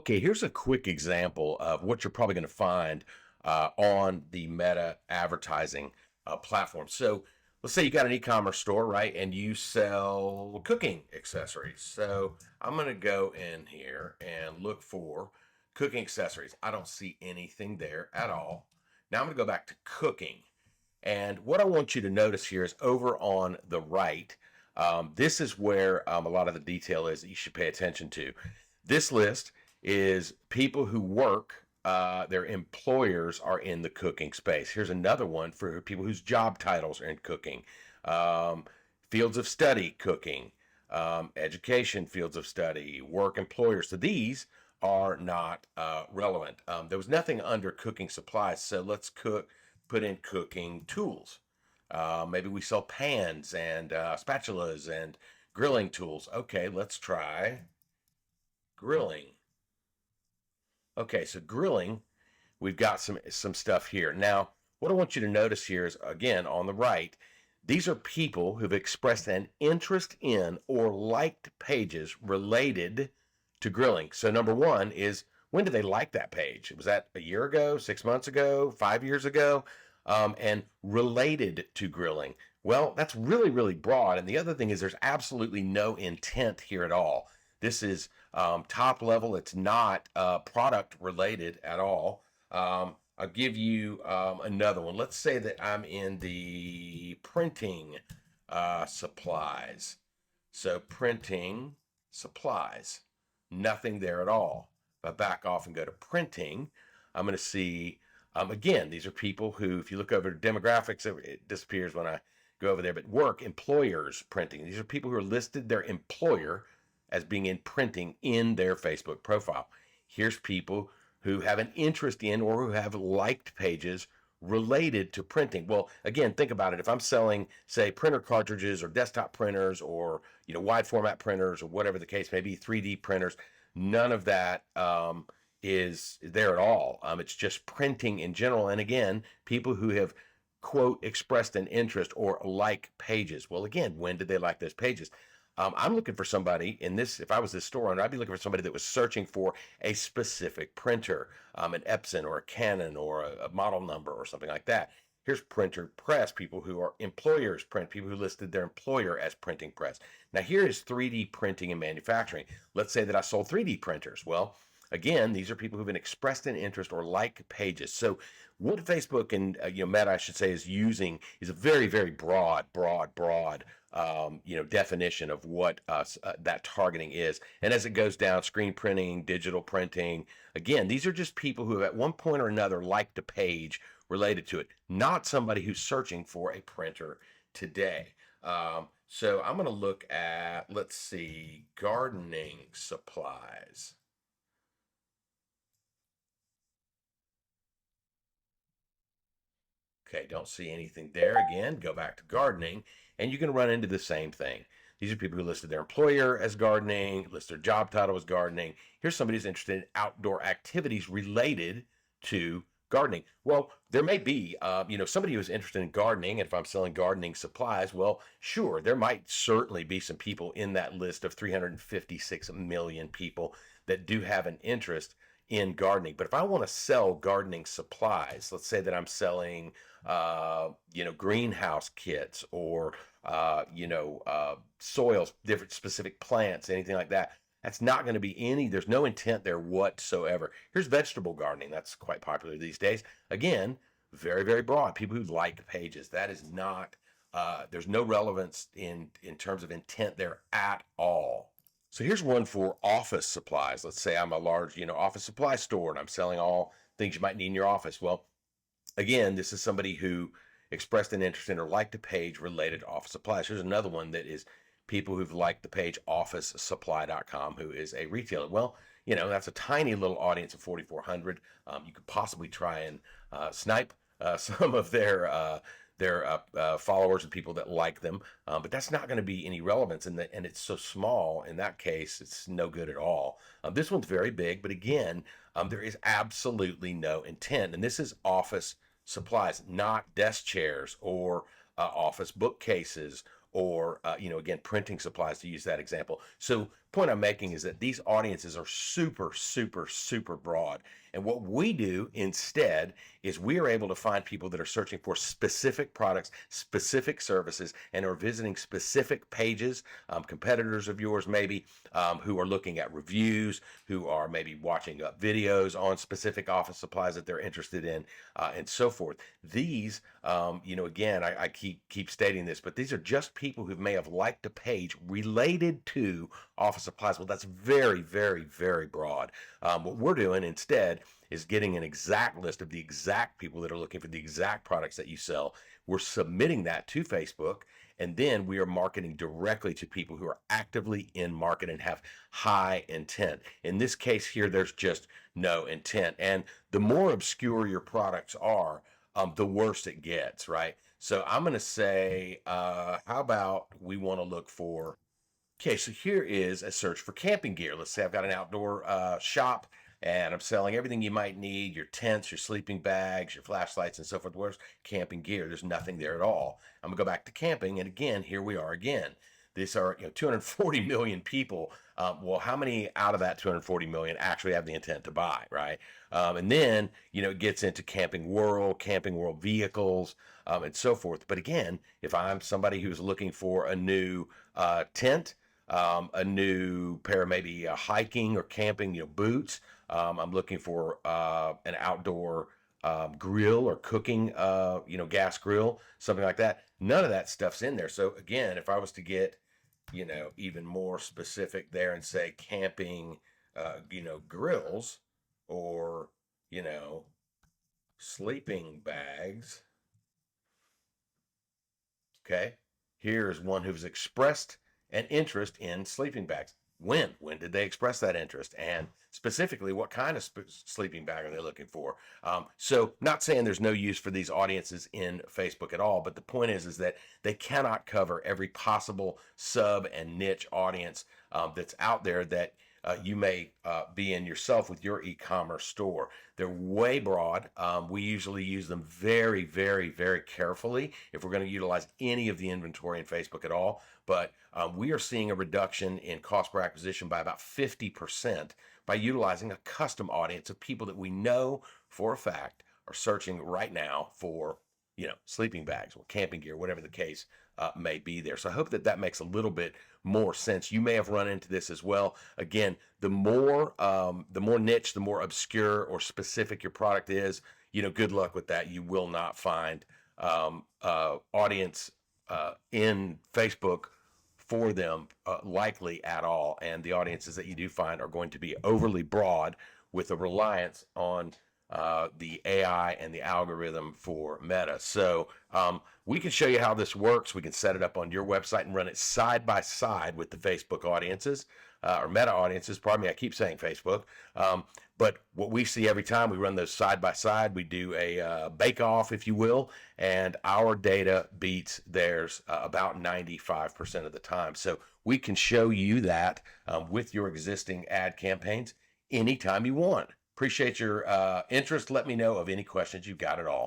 Okay, here's a quick example of what you're probably going to find on the Meta advertising platform. So let's say you got an e-commerce store, right? And you sell cooking accessories. So I'm going to go in here and look for cooking accessories. I don't see anything there at all. Now I'm going to go back to cooking. And what I want you to notice here is over on the right, this is where a lot of the detail is that you should pay attention to. This list is people who work, their employers are in the cooking space. Here's another one for people whose job titles are in cooking. Um, Fields of study, cooking, education, fields of study, work, employers. So these are not relevant. There was nothing under cooking supplies, so let's put in cooking tools. Maybe we sell pans and spatulas and grilling tools. Okay, let's try grilling. Okay, so grilling, we've got some stuff here. Now, what I want you to notice here is again on the right, these are people who've expressed an interest in or liked pages related to grilling. So number one is, when did they like that page? Was that a year ago, 6 months ago, 5 years ago? And related to grilling. Well, that's really, really broad. And the other thing is there's absolutely no intent here at all. This is top level. It's not product related at all. I'll give you another one. Let's say that I'm in the printing supplies. So printing supplies, nothing there at all. If I back off and go to printing, I'm going to see, again, these are people who, if you look over demographics, it disappears when I go over there, but work, employers, printing. These are people who are listed their employer as being in printing in their Facebook profile. Here's people who have an interest in or who have liked pages related to printing. Well, again, think about it. If I'm selling, say, printer cartridges or desktop printers or wide format printers or whatever the case may be, 3D printers, none of that is there at all. It's just printing in general. And again, people who have quote expressed an interest or like pages. Well, again, when did they like those pages? I'm looking for somebody in this. If I was this store owner, I'd be looking for somebody that was searching for a specific printer, an Epson or a Canon or a model number or something like that. Here's printer press, people who are employers print, people who listed their employer as printing press. Now here is 3D printing and manufacturing. Let's say that I sold 3D printers. Well, again, these are people who've been expressed an interest or like pages. So what Facebook and Meta, I should say, is using is a very, very broad definition of what that targeting is. And as it goes down, screen printing, digital printing, again, these are just people who have at one point or another liked a page related to it, not somebody who's searching for a printer today. So I'm going to look at, let's see, gardening supplies. Okay, don't see anything there. Again, go back to gardening, and you can run into the same thing. These are people who listed their employer as gardening, list their job title as gardening. Here's somebody who's interested in outdoor activities related to gardening. Well, there may be, somebody who's interested in gardening, and if I'm selling gardening supplies, well, sure, there might certainly be some people in that list of 356 million people that do have an interest in gardening. But if I want to sell gardening supplies, let's say that I'm selling, greenhouse kits or, soils, different specific plants, anything like that. That's not going to be there's no intent there whatsoever. Here's vegetable gardening. That's quite popular these days. Again, very, very broad. People who like pages. That is not, there's no relevance in terms of intent there at all. So here's one for office supplies. Let's say I'm a large, office supply store and I'm selling all things you might need in your office. Well, again, this is somebody who expressed an interest in or liked a page related to office supplies. Here's another one that is people who've liked the page officesupply.com, who is a retailer. Well, that's a tiny little audience of 4,400. You could possibly try and snipe some of their followers and people that like them, but that's not going to be any relevance, and it's so small. In that case, it's no good at all. This one's very big, but again, there is absolutely no intent, and this is office supplies, not desk chairs or office bookcases or again, printing supplies, to use that example. So point I'm making is that these audiences are super, super, super broad. And what we do instead is we are able to find people that are searching for specific products, specific services, and are visiting specific pages, competitors of yours maybe, who are looking at reviews, who are maybe watching videos on specific office supplies that they're interested in, and so forth. These, again, I keep stating this, but these are just people who may have liked a page related to office supplies. Well, that's very, very, very broad. What we're doing instead is getting an exact list of the exact people that are looking for the exact products that you sell. We're submitting that to Facebook, and then we are marketing directly to people who are actively in market and have high intent. In this case here, there's just no intent. And the more obscure your products are, the worse it gets, right? So I'm going to say, how about we want to look for, okay, so here is a search for camping gear. Let's say I've got an outdoor shop and I'm selling everything you might need, your tents, your sleeping bags, your flashlights, and so forth. Where's camping gear? There's nothing there at all. I'm gonna go back to camping, and again, here we are again. These are 240 million people. Well, how many out of that 240 million actually have the intent to buy, right? And then it gets into camping world vehicles, and so forth. But again, if I'm somebody who's looking for a new tent, a new pair of maybe hiking or camping boots. I'm looking for an outdoor grill or cooking, gas grill, something like that. None of that stuff's in there. So again, if I was to get, even more specific there and say camping, grills or, sleeping bags. Okay. Here's one who's expressed an interest in sleeping bags. When did they express that interest? And specifically, what kind of sleeping bag are they looking for? So not saying there's no use for these audiences in Facebook at all, but the point is that they cannot cover every possible sub and niche audience that's out there that you may be in yourself with your e-commerce store. They're way broad. We usually use them very, very, very carefully if we're going to utilize any of the inventory in Facebook at all. But we are seeing a reduction in cost per acquisition by about 50% by utilizing a custom audience of people that we know for a fact are searching right now for sleeping bags or camping gear, whatever the case may be there. So I hope that makes a little bit more sense. You may have run into this as well. Again, the more niche, the more obscure or specific your product is, good luck with that. You will not find audience in Facebook for them likely at all. And the audiences that you do find are going to be overly broad with a reliance on the AI and the algorithm for Meta. So we can show you how this works. We can set it up on your website and run it side by side with the Facebook audiences or Meta audiences. Pardon me, I keep saying Facebook. But what we see every time we run those side by side, we do a bake off, if you will, and our data beats theirs about 95% of the time. So we can show you that with your existing ad campaigns anytime you want. Appreciate your interest. Let me know of any questions you've got at all.